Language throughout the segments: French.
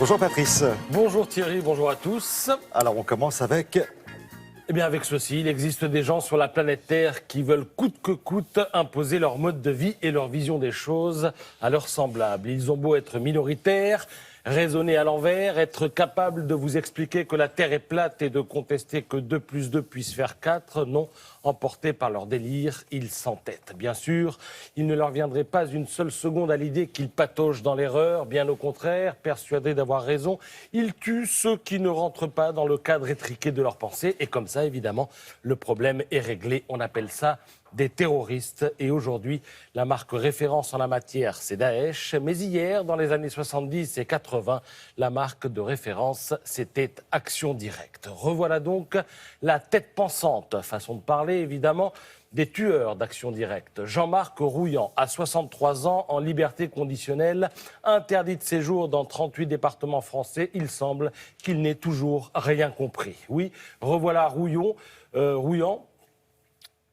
Bonjour Patrice. Bonjour Thierry, bonjour à tous. Alors on commence avec... Eh bien avec ceci, il existe des gens sur la planète Terre qui veulent coûte que coûte imposer leur mode de vie et leur vision des choses à leurs semblables. Ils ont beau être minoritaires, raisonner à l'envers, être capables de vous expliquer que la Terre est plate et de contester que 2 plus 2 puisse faire 4, non, emportés par leur délire, ils s'entêtent. Bien sûr, il ne leur viendrait pas une seule seconde à l'idée qu'ils pataugent dans l'erreur, bien au contraire, persuadés d'avoir raison, ils tuent ceux qui ne rentrent pas dans le cadre étriqué de leur pensée, et comme ça, évidemment, le problème est réglé. On appelle ça des terroristes. Et aujourd'hui, la marque référence en la matière, c'est Daesh. Mais hier, dans les années 70 et 80, la marque de référence, c'était Action Directe. Revoilà donc la tête pensante, façon de parler évidemment, des tueurs d'Action Directe. Jean-Marc Rouillant, à 63 ans, en liberté conditionnelle, interdit de séjour dans 38 départements français. Il semble qu'il n'ait toujours rien compris. Oui, revoilà Rouillant.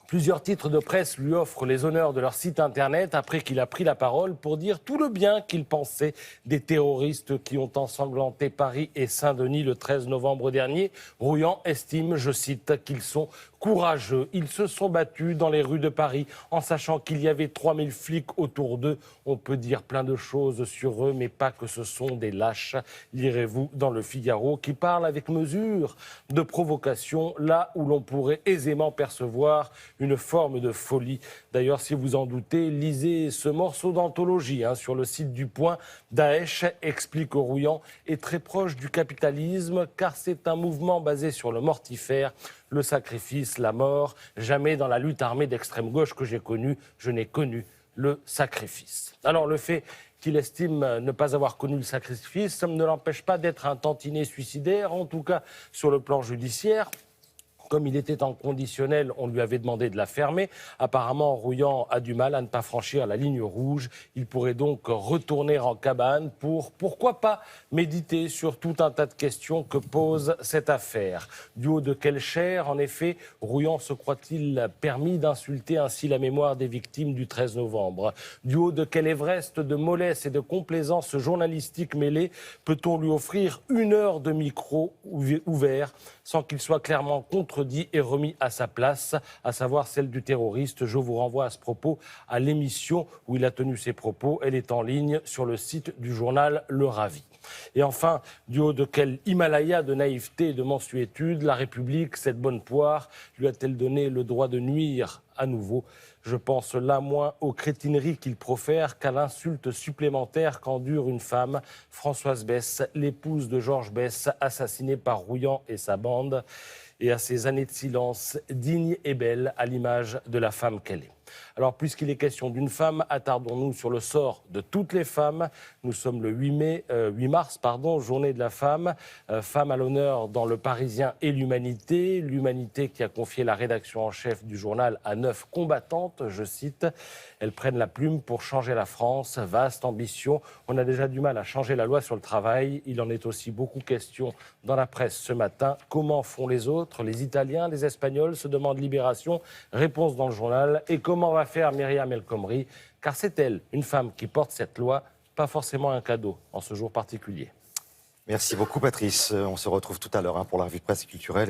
Plusieurs titres de presse lui offrent les honneurs de leur site internet après qu'il a pris la parole pour dire tout le bien qu'il pensait des terroristes qui ont ensanglanté Paris et Saint-Denis le 13 novembre dernier. Rouillant estime, je cite, qu'ils sont courageux. Ils se sont battus dans les rues de Paris en sachant qu'il y avait 3000 flics autour d'eux. On peut dire plein de choses sur eux, mais pas que ce sont des lâches. Lirez-vous dans le Figaro qui parle avec mesure de provocation là où l'on pourrait aisément percevoir une forme de folie. D'ailleurs, si vous en doutez, lisez ce morceau d'anthologie sur le site du Point. Daesh, explique Rouillant, est très proche du capitalisme car c'est un mouvement basé sur le mortifère, le sacrifice, la mort. Jamais dans la lutte armée d'extrême gauche que j'ai connue, je n'ai connu le sacrifice. Alors le fait qu'il estime ne pas avoir connu le sacrifice ne l'empêche pas d'être un tantinet suicidaire, en tout cas sur le plan judiciaire. Comme il était en conditionnel, on lui avait demandé de la fermer. Apparemment, Rouillant a du mal à ne pas franchir la ligne rouge. Il pourrait donc retourner en cabane pour, pourquoi pas, méditer sur tout un tas de questions que pose cette affaire. Du haut de quelle chair, en effet, Rouillant se croit-il permis d'insulter ainsi la mémoire des victimes du 13 novembre? Du haut de quel Everest de mollesse et de complaisance journalistique mêlée peut-on lui offrir 1 heure de micro ouvert sans qu'il soit clairement contredit et remis à sa place, à savoir celle du terroriste? Je vous renvoie à ce propos à l'émission où il a tenu ses propos. Elle est en ligne sur le site du journal Le Ravi. Et enfin, du haut de quel Himalaya de naïveté et de mansuétude la République, cette bonne poire, lui a-t-elle donné le droit de nuire à nouveau? Je pense là moins aux crétineries qu'il profère qu'à l'insulte supplémentaire qu'endure une femme, Françoise Besse, l'épouse de Georges Besse, assassinée par Rouillant et sa bande, et à ces années de silence dignes et belles à l'image de la femme qu'elle est. Alors, puisqu'il est question d'une femme, attardons-nous sur le sort de toutes les femmes. Nous sommes le 8 mars, journée de la femme. Femme à l'honneur dans Le Parisien et l'Humanité. L'Humanité qui a confié la rédaction en chef du journal à 9 combattantes, je cite. Elles prennent la plume pour changer la France. Vaste ambition. On a déjà du mal à changer la loi sur le travail. Il en est aussi beaucoup question dans la presse ce matin. Comment font les autres? Les Italiens, les Espagnols se demandent Libération. Réponse dans le journal. Et comment va faire Myriam El Khomri? Car c'est elle, une femme qui porte cette loi, pas forcément un cadeau en ce jour particulier. Merci beaucoup Patrice. On se retrouve tout à l'heure pour la revue de presse culturelle.